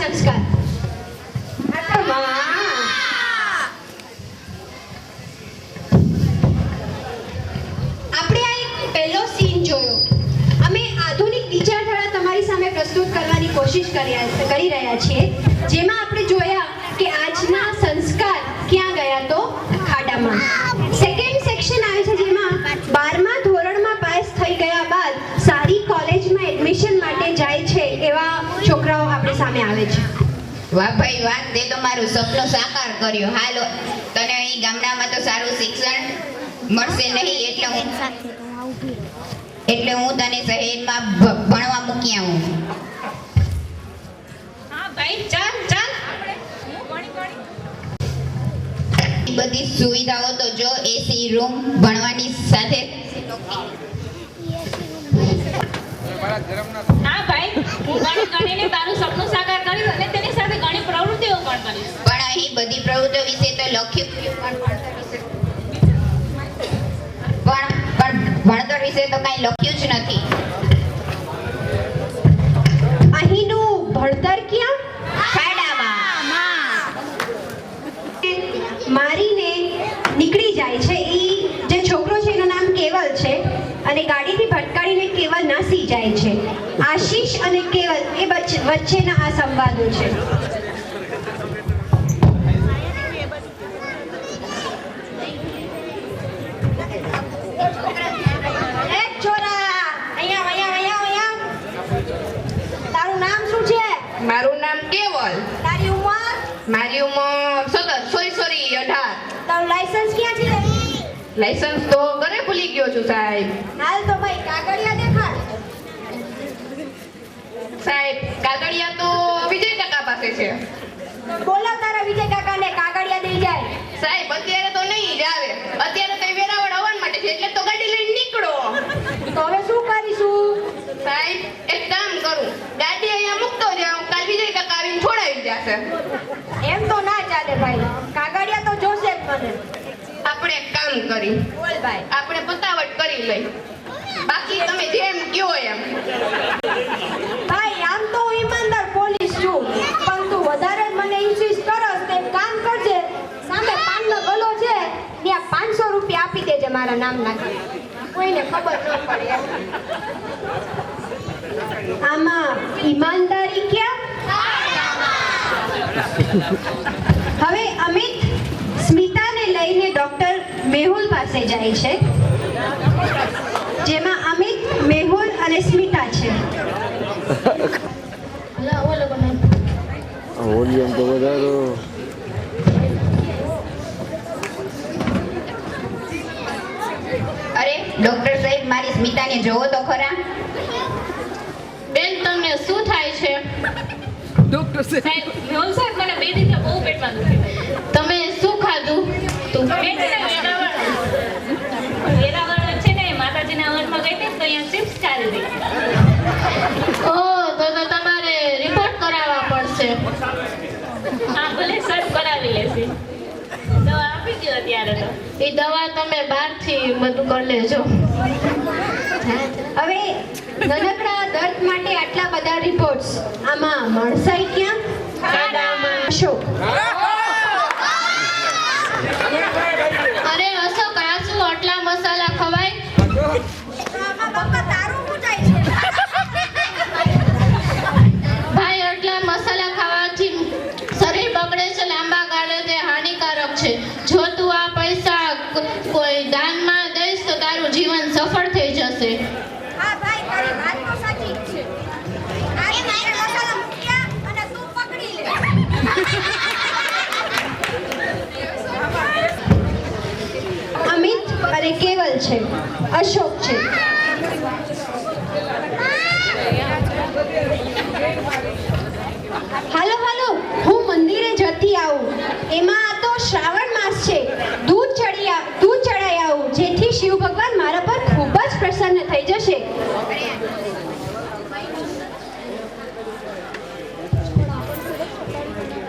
સંસ્કાર. આપણે આ એક પહેલો સીન જોયો. અમે આધુનિક વિચારધારા તમારી સામે પ્રસ્તુત કરવાની કોશિશ કરી રહ્યા છીએ, જેમાં આપણે જોયા કે આજના સંસ્કાર ક્યાં ગયા તો ખાડામાં. સેકન્ડ સેક્શન આવે છે જેમાં 12મા ધોરણમાં પાસ થઈ ગયા બાદ સારી કોલેજમાં એડમિશન માટે જાય છે એવા છોકરાઓ આપણી સામે આવે છે. વાહ ભાઈ વાહ, તે તો મારું સપનું સાકાર કર્યું. હાલો, તને અહીં ગામડામાં તો સારું શિક્ષણ મળશે નહીં, એટલે હું તને શહેરમાં ભણવા મૂકી આવું. હા ભાઈ, ચાલ ચાલ. બધી સુવિધાઓ તો જો, એસી રૂમ, ભણવાની સાથે હા ભાઈ, હું ગણીને તારું સપનું સાકાર કરીશ અને તેની સાથે ઘણી પ્રવૃત્તિઓ પણ કરીશ. પણ અહીં બધી પ્રવૃત્તિઓ વિશે તો લખ્યું પણ ભણતર વિશે તો કાંઈ લખ્યું જ નથી. અહીંનું ભણતર ક્યાં? મારીને નીકળી જાય છે. ઈ જે છોકરો છે એનું નામ કેવલ છે અને ગાડીથી ભટકાડીને કેવલ નાસી જાય છે. આશીષ અને કેવલ એ વચ્ચેના આ સંવાદો છે. તારું નામ શું છે? મારું નામ કેવલ. તારી ઉંમર? મારી ઉંમર 18. તારું લાયસન્સ ક્યાં છે? લાયસન્સ તો ઘરે ભૂલી ગયો છું સાહેબ. હાલ તો ભાઈ કાગળિયા દેખાડ. સાહેબ, કાગળિયા તો વિજય કાકા પાસે છે. બોલાવ તારા વિજય કાકાને, કાગળિયા દઈ જાય. સાહેબ, અત્યારે તો નહીં જ આવે. અત્યારે તો એ વેરાવળ આવવા માટે છે, એટલે તો ગાડી લઈને નીકળો. તો હવે શું કરીશું? સાહેબ, એક કામ કરું, ગાડી અહીંયા મૂકતો જાઉં, કાલ વિજય કાકા આવીને છોડાવી જશે. એમ તો ના ચાલે ભાઈ, કાગળિયા તો જોશે જ મને. આપણે એક કામ કરી, બોલ ભાઈ. આપણે પતાવટ કરી લઈ, બાકી તમે જેમ કયો એમ. ભાઈ, આમ તો હું ઈમાનદાર પોલીસ છું, પણ તું વધારે જ મને ઇન્સિસ્ટ કરસ તો એક કામ કરજે, સામે પાનનો ગલો છે ત્યાં 500 રૂપિયા આપી દેજે મારા નામ નાખી, કોઈને ખબર ન પડે. આમાં ઈમાનદારી ક્યાં? હવે અમિત સ્મિતાને લઈને ડોક્ટર મેહુલ પાસે જાય છે, જેમાં અમિત, મેહુલ અને સ્મિતા છે. વોલ્યુમ તો વધારો. અરે ડોક્ટર સાહેબ, મારી સ્મિતાને જોવો તો ખરા. બેન, તમને શું થાય છે? ડોક્ટર સાહેબ, મેહુલ સાહેબ, મને 2 દિવસથી બહુ પેટમાં દુખે. તમે શું ખાધું? વેરાવળ છે ને, માતાજીના હવનમાં ગઈ હતી તો અહીંયા ચિપ્સ ખાધી હતી. ઓહ, તો તમારે રિપોર્ટ કરાવવા પડશે. હા, ભલે સર કરાવી લેશે. દવા આપી દો અત્યારે તો. એ દવા તમે બહારથી બધું કરી લેજો. હવે નાનકડા દર્દ માટે આટલા બધા રિપોર્ટ્સ, આમાં મળસાઈ ક્યાં? ખાડામાં. અશોક, અરે અશોક, આ શું આટલા મસાલા ખવાય? ભાઈ, આટલા મસાલા ખાવાથી શરીર બગડે છે, લાંબા ગાળે તે હાનિકારક છે. જો તું આ પૈસા કોઈ દાનમાં દઈશ તો તારું જીવન સફળ થઈ જશે. હા ભાઈ, તારી વાત તો સાચી જ છે. આજે મારે મસાલા મૂક્યા અને તું પકડી લે. અમિત અને કેવલ છે, અશોક છે. હાલો હાલો, હું મંદિરે જતી આવું. એમાં આ તો શ્રાવણ માસ છે, દૂધ ચડાઈ આવું, જેથી શિવ ભગવાન મારા પર ખૂબ જ પ્રસન્ન થઈ જશે.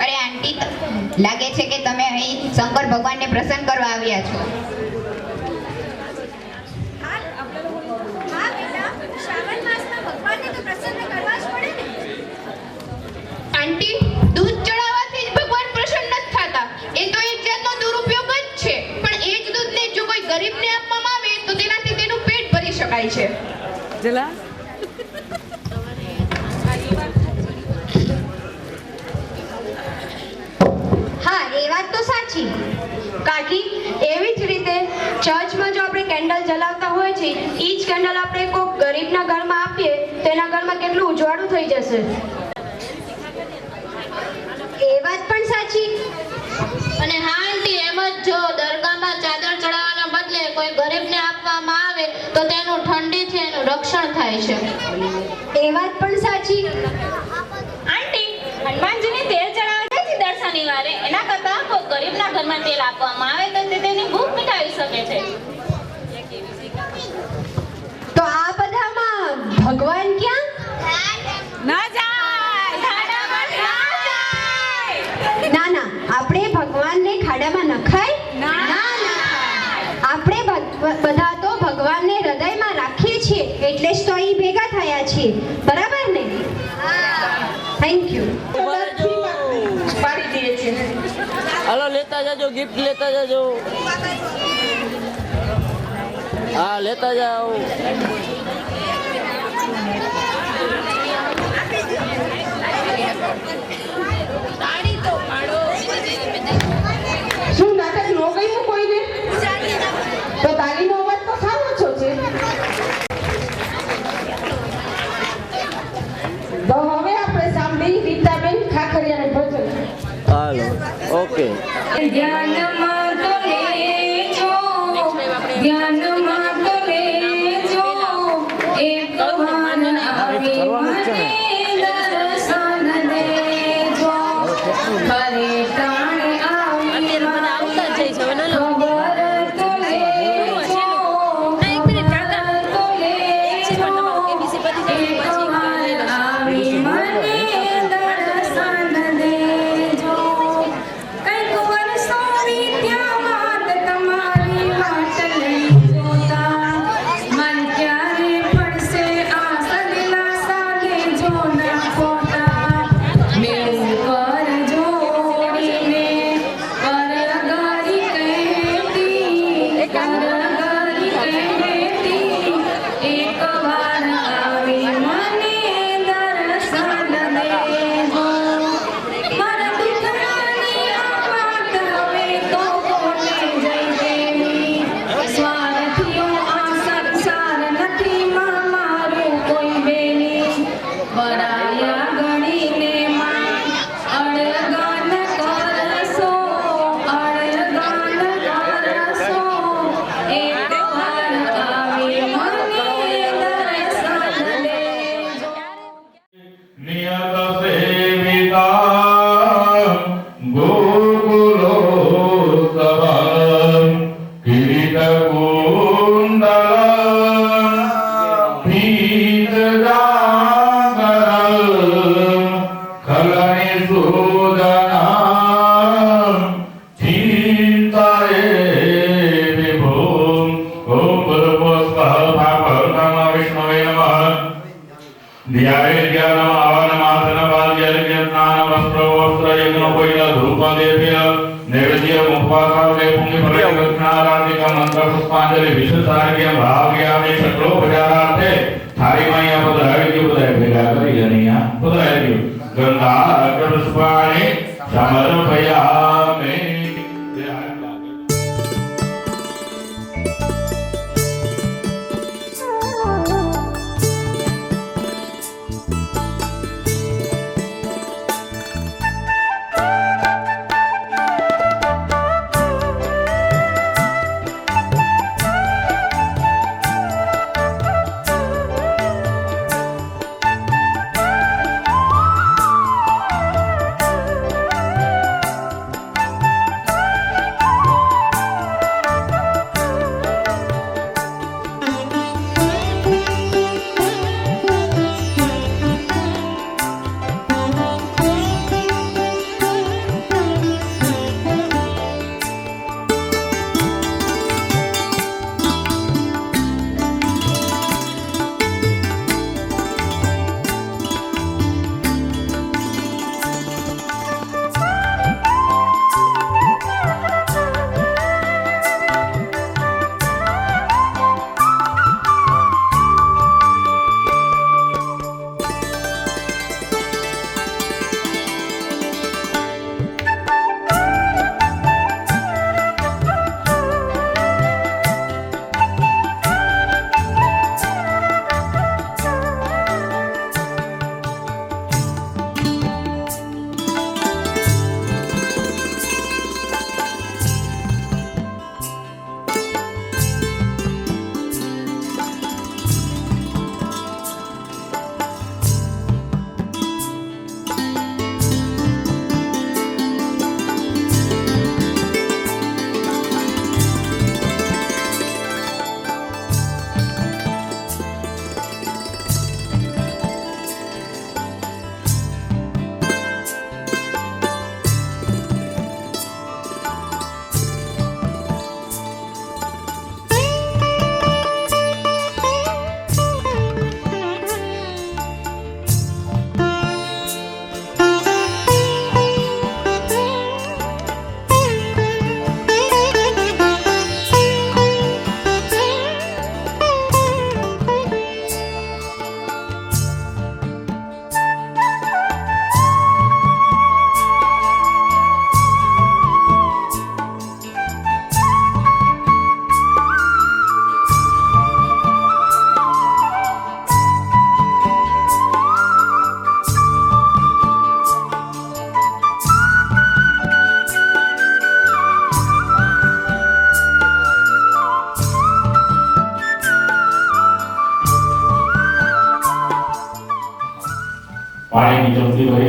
અરે આંટી, લાગે છે કે તમે અહીં શંકર ભગવાનને પ્રસન્ન કરવા આવ્યા છો. શ્રાવણ માસમાં ભગવાનને તો પ્રસન્ન કરવા જ પડે ને. આંટી, ચલા હા, એ વાત તો સાચી કાકી. એવી જ રીતે ચર્ચમાં જો આપણે કેન્ડલ જલાવતા હોય છે, એ જ કેન્ડલ આપણે કોઈ ગરીબના ઘરમાં આપીએ તો એના ઘરમાં કેટલું ઉજવાળું થઈ જશે. એ વાત પણ સાચી. અને હા આંટી, એમ જ જો દરગાહમાં ચાદર ચડાવવાના બદલે કોઈ ગરીબને આપવામાં આવે તો તેનું ઠંડીથી એનું રક્ષણ થાય છે. એ વાત પણ સાચી. આંટી, હનુમાનજીને તેલ ચડાવવા જાય છે દર શનિવારે, એના કરતા કોઈ ગરીબના ઘરમાં તેલ આપવામાં આવે તો તે તેની ભૂખ મિટાવી શકે છે. તો આ બધામાં ભગવાન ક્યાં? ના જાય, ખાડામાં ના જાય. ના ના, આપણે ભગવાનને ખાડામાં નખાય ના. આપણે બધા તો ભગવાનને હૃદયમાં રાખીએ છીએ, એટલે જ તો અહીં ભેગા થયા છીએ. બરાબર ને? Thank you. હાલો લેતા જાજો, ગિફ્ટ લેતા જાજો. હા લેતા જાઓ. શું નાટક ન ગયું કોઈને? તો તાલીનો અવાજ તો સારો છો છે. તો હવે આપણે સાંભળી રીતાબેન ખાખરિયાનું ભજન. Hello okay. ધ્યાનમાં તો લેજો, ધ્યાનમાં તો લેજો, એક વાર આવી મને દર્શન દેજો. ખરે પ્રાણ આવી ખબર તો લેજો, ખબર તો લેજો, એક વાર આવી મને દર્શન દેજો. કંઈક વર્ષો વીત્યા વાત તમારી વાટ લઈ જોતા, મન ક્યારે પડશે આ સદિલાસા લેજો ના ખોટા. મેં ઉપર જોડીને કરગરી કહેતી, કરગરી કહેતી, એક વાર આવી મને દર્શન દેજો. મારા દુઃખની આ વાત હવે તો કોને જઈ દેવી. સ્વાર્થીઓ આ સંસાર નથી માં મારું કોઈ બેની. પરાયા ગણીને માં અડગાન કરશો, અડગાન કરશો, એક વાર આવી મને દર્શન દેજો. नियत सेविता गोकुलोत्सवं किरीटकुण्डलं पीतजागरं खलनिसूदनं चिन्तये विभुम्. ॐ गुरुपुष्पः भागवतं विष्णवे नमः. समर्पयामि.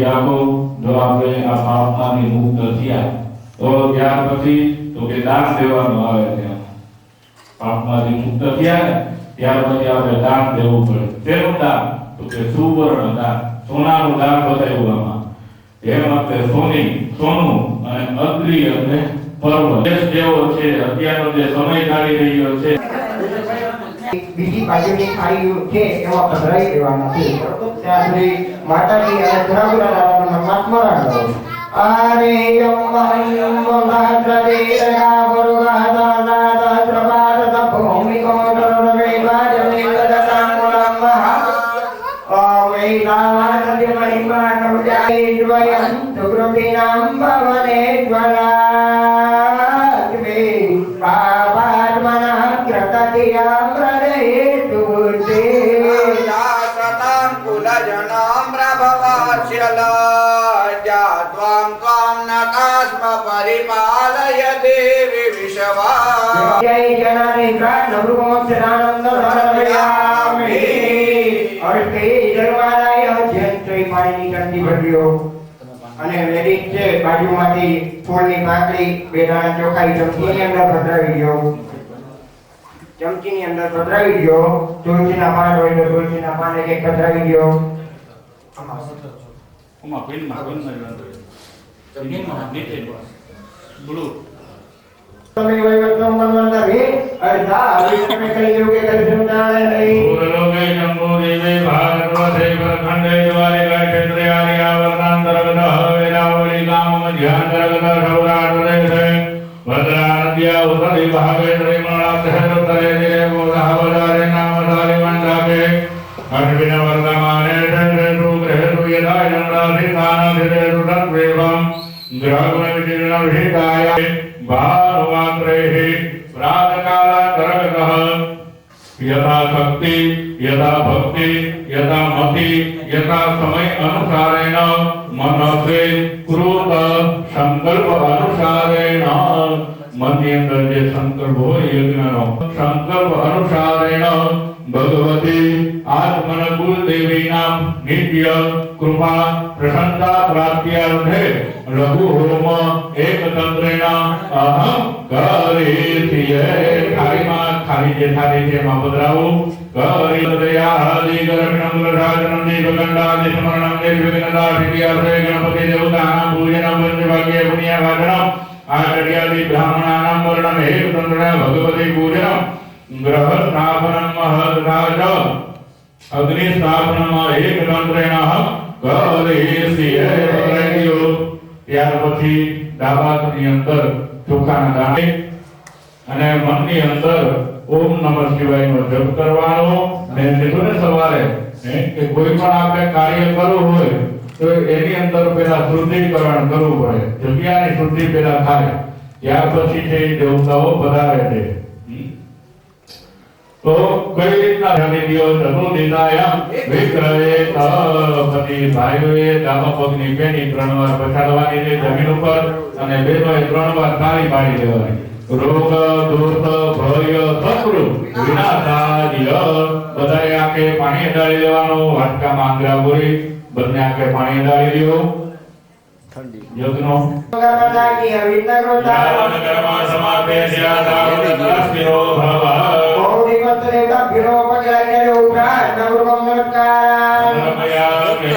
રાખો. જો આપણે આ પાપમાંથી મુક્ત થયા તો ત્યાર પછી તો કે દાન દેવાનું આવે છે. પાપમાંથી મુક્ત થયા ને ત્યાર પછી આપણે દાન દેવું પડે. તેનું દાન તો કે સુવર્ણ દાન, સોનાનું દાન બતાવ્યું આમાં. એ વખતે સોનું અને અગ્નિ અને પર્વ દેશ જેવો છે. અત્યારનો જે સમય ચાલી રહ્યો છે, બીજી બાજુની થાળી છે એમાં પધરાઈ દેવાના છે. ત્યાં સુધી માતાજી અને ધરાવડા દાદાના મનમાં સ્મરણ કરો. આરે યમ પરિપાલય દેવી વિશ્વા જય જનાને નવૃમોક્ષાનંદ ધર્મયામિ અર્થે જરવારાય જયંત્રી પાણીની કંદી ભર્યો અને લેડીઝ છે બાજુમાંથી ફૂલની પાકડી બે દાણા ચોખાઈ ચમચીની અંદર પધરાવી દો. ચમચીની અંદર પધરાવી દો. તુલસીના પાન હોય તો તુલસીના પાન એક પધરાવી દો. તમે વૈવત્વ મનવંતર હે અર્ધા અભિષેક કરી યોગે દર્શન જાણે નહીં. પૂર્વલોકે જંબોદેવે ભારતવસે પરખંડે દ્વારિકા ક્ષેત્રે આર્યાવર્તાંતર્ગત વેદાવળી ગામ મધ્યાંતર્ગત સૌરાષ્ટ્રદેશે ભદ્રાનદ્યા ઉત્તરી ભાગે ત્રિમણાક્ષેત્રે દેવો ધાવદારે નામધારી મંડાકે અશ્વિન વર્તમાને ચંદ્રેષુ ગ્રહેષુ યથા ચંદ્રાધિષ્ઠાનધિરેષુ તત્વેવં ગ્રહગુણ વિચિર્ણ વિહિતાય भानुमात्रेः प्रातकालान्तरगतः यथा शक्ति यथा भक्ति यथा मति यथा समय अनुसारेण मनसे कृत संकल्प अनुसारेण मनની અંદર જે સંકલ્પ હોય યજ્ઞનો સંકલ્પ અનુસારેણ ભગવતી આત્મનકુલ દેવી નામ નિત્ય કૃપા પ્રસન્નતા પ્રાપ્ત્યાર્થે લઘુ હોમ એક તંત્રેણ અહમ કરીષ્યે. ખાલી જે થાળી છે એમાં પધરાવો. કરી દયા હરિ ગરણમ ગરાજનમ દીપગંડાદિ સ્મરણમ નિર્વિઘ્નતા સિદ્ધ્યાર્થે ગણપતિ દેવતાનાં પૂજનમ પંચભાગ્ય પુણ્યવાચનમ આચાર્યાદિ બ્રાહ્મણાનાં વર્ણમ એક તંત્રેણ ભગવતી પૂજનમ ગ્રહ સ્થાપનમ મહદ્રાજ અગ્નિ સ્થાપનમ એક તંત્રેણ કરીષ્યે. ત્યાર પછી ડાબા હાથની અંદર ચોખાના દાણે અને મનની અંદર ઓમ નમઃ શિવાયનો જપ કરવાનો. અને કીધું ને સવારે કે કોઈ પણ આપણે કાર્ય કરવું હોય તો એની અંદર પેલા શુદ્ધિકરણ કરવું પડે. જગ્યાની શુદ્ધિ પેલા થાય, ત્યાર પછી છે દેવતાઓ પધારે છે. તો કઈ રીતના ધ્યાન દિયો ચતુર્દિશાય વિક્રયેત. પછી ભાઈઓએ ડાબા પગની પેની 3 વાર પછાડવાની છે જમીન ઉપર અને બહેનોએ 3 વાર તાળી પાડી દેવાની. રોગ દોષ ભય શત્રુ વિનાશાય. બધાએ આંખે પાણી ડાળી દેવાનું. વાટકામાં આંગળા બોરી બંને આંખે પાણી ડાળી દેવો. યજ્ઞ ગણનાકી અવિદ્યગ્રોતા કર્મ સમાપેસ્યા તાવસ્તિરો ભવ. બહુદિવસ દેવતા ભીરો પગલાઈ ઉપરાંત નવૃમ નમસ્કાર. સમયા કે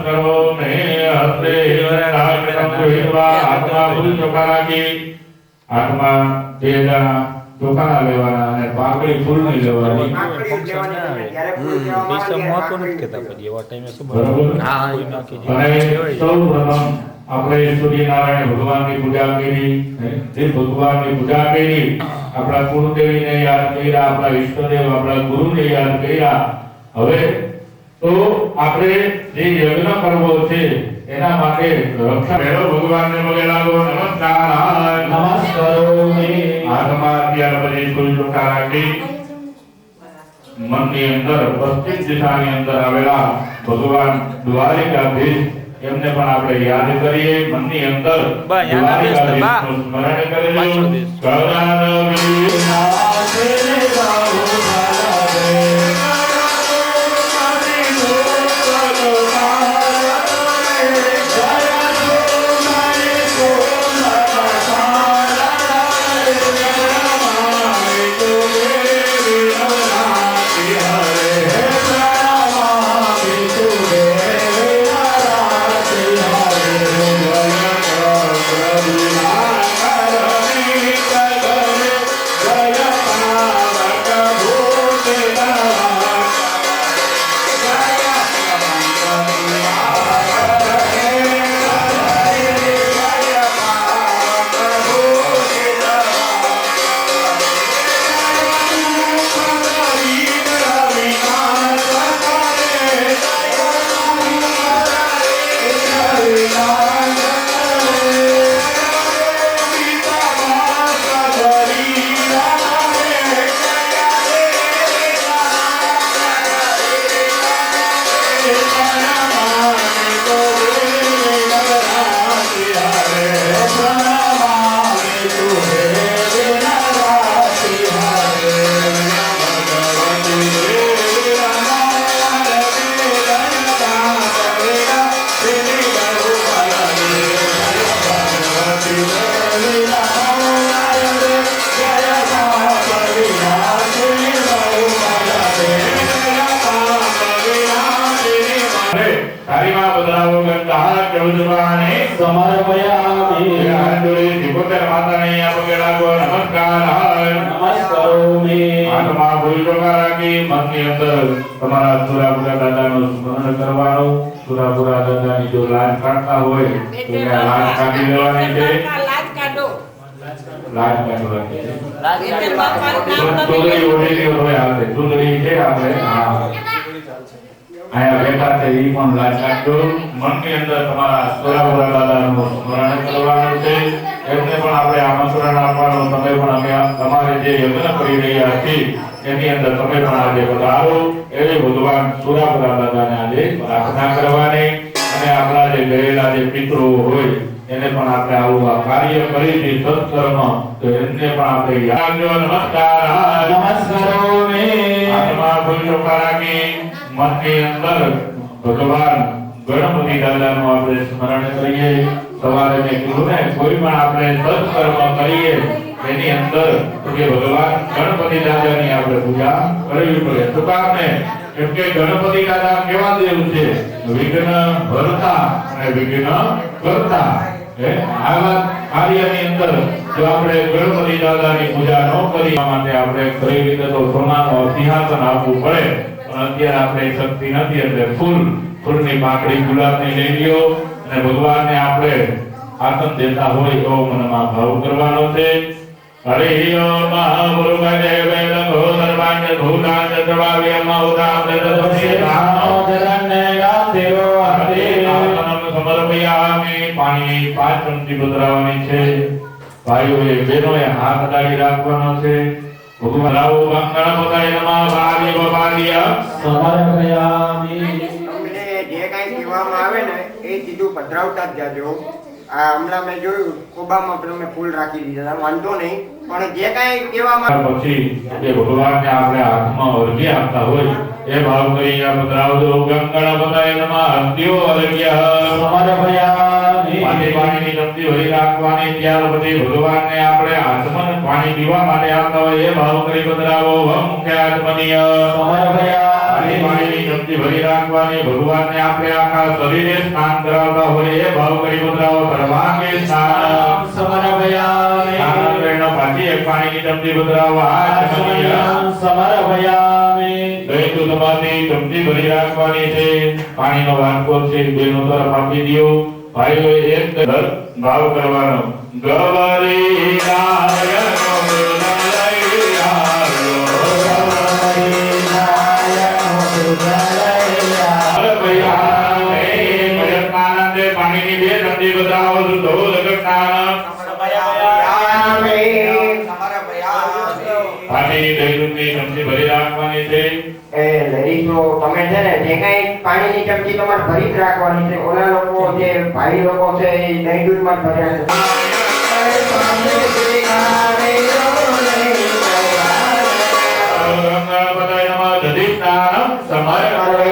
કરો મે હસ્તે હિરણાગ્રમ કુહિવા આત્મા ભૂલ ચોકારાકી. હાથમાં બે દાણા ચોખાના લેવાના અને પાકડી ફૂલની લેવાની. અને સૌપ્રથમ આપણે સૂર્યનારાયણ ભગવાનની પૂજા કરી. તે ભગવાનની પૂજા કરી, આપણા કુળદેવીને યાદ કર્યા, આપણા ઈષ્ટદેવ આપણા ગુરુને યાદ કર્યા. હવે તો આપણે જે યજ્ઞ કરવો છે એના માટે રક્ષા મેળો. ભગવાનને પગે લાગો. નમસ્કાર નમસ્કારોમિ. હાથમાં ત્યાર પછી ફૂલ ચોખા રાખી મનની અંદર પશ્ચિમ દિશાની અંદર આવેલા ભગવાન દ્વારિકાધીશ એમને પણ આપણે યાદ કરીએ. મનની અંદર દ્વારિકાધીશનું સ્મરણ કરીએ. ભૂલવાને સમર્પયામિ હાથ જોડી ત્રિપુત્ર માતાને પગે લાગો નમસ્કાર નમસ્કારોમિ હાથમાં ભૂલ ચોખા રાખી મનની અંદર તમારા સુરાપુરા દાદાનું સ્મરણ કરવાનું સુરાપુરા દાદાની જો લાજ કાઢતા હોય તો એને લાજ કાઢી લેવાની છે લાજ કાઢવાની છે સુંદરી ઓઢેલી હોય આપણે સુંદરી છે આપણે આયા બેઠા છે એ પણ લાજ કાઢો મનની અંદર તમારા સુરાપુરા દાદાનું સ્મરણ કરવાનું છે એમને પણ આપણે આમંત્રણ આપવાનું તમે પણ અમે તમારે જે યજ્ઞ કરી રહ્યા છીએ એની અંદર તમે પણ આજે પધારો એવી ભગવાન સુરાપુરા દાદાને આજે પ્રાર્થના કરવાની અને આપણા જે ગયેલા જે પિતૃઓ હોય એને પણ આપણે આવું આ કાર્ય કરી છે સત્કર્મ તો એમને પણ આપણે યાદ નમસ્કાર નમસ્કારોમિ હાથમાં ભૂલ ચોખા રાખી મનની અંદર ભગવાન ગણપતિ દાદાનું આપણે સ્મરણ કરીએ સવારે મેં કીધું ને કોઈ પણ આપણે સત્કર્મ કરીએ એની અંદર કે ભગવાન ગણપતિ દાદાની આપણે પૂજા કરવી પડે તો કારણે કેમ કે ગણપતિ દાદા કેવા દેવ છે વિઘ્ન હરતા અને વિઘ્ન કરતા આવા કાર્યની અંદર જો આપણે ગણપતિ દાદાની પૂજા ન કરી માટે આપણે કઈ રીતે તો સોનાનું સિંહાસન આપવું પડે પણ અત્યારે આપણે શક્તિ નથી એટલે ફૂલની પાંખડી ગુલાબની લઈ લ્યો અને ભગવાનને આપણે આસન દેતા હોય એવો મનમાં ભાવ કરવાનો છે હરિ ઓમ મહામૃગજય વેદગો સર્વાણ્ય ભૂતાન્ય સર્વાવ્ય મૌદામ્ય તદોષે નામો જરણ્ય ગાથિરો હરિ આસનમ સમર્પયામિ પાણીની 5 ચમચી પધરાવવાની છે ભાઈઓએ બહેનોએ હાથ અડાડી રાખવાનો છે ભગવાન રાવ ગણપતય નમઃ ભાવી ભવાદિય સમર્પયામિ તમને જે કાંઈ કહેવામાં આવે ને એ સીધું પધરાવતા જ જાજો આ હમણાં મેં જોયું કોબામાં તમે ફૂલ રાખી દીધા વાંધો નહીં પણ જે કાંઈ કહેવામાં પછી જે ભગવાનને આપણે હાથમાં અર્ઘ્ય આપતા હોય એ ભાવ કરી આ પધરાવજો ગણપતય નમઃ હસ્ત્યો અર્ઘ્ય સમર્પયામિ પાણીની ચમચી ભરી રાખવાની ત્યાર પછી ભગવાનને આપણે આચમન પાણી પીવા માટે આપતા હોય એ ભાવ કરી પધરાવો વમ મુખ્યાત્મનીય સમર્પયામિ પાણીની ચમચી ભરી રાખવાની ભગવાનને આપણે આખા શરીરે સ્નાન કરાવતા હોય એ ભાવ કરી પધરાવો સર્વાંગે સ્નાન સમર્પયામિ સ્નાન પાછી એક પાણીની ચમચી પધરાવો આચમનીય સમર્પયામિ દહીં દૂધમાંથી ચમચી ભરી રાખવાની છે પાણીનો વાટકો છે બેનો તરફ આપી દો ભાઈઓ એક ભાવ કરવાનો ગવરી નારાયણ પાણીની 2 ચમચી બતાવો ધોધ સ્નાન પાણીની 2 ચમચી ભરી રાખવાની છે એ લેડીઝો તમે છે ને જે કાંઈ પાણીની ચમચી તમારે ભરી જ રાખવાની છે ઓલા લોકો જે ભાઈ લોકો છે એ દહીં દૂધમાં જ ભર્યા છે ગણપતય નમઃ દધિ સ્નાન સમર્પયામિ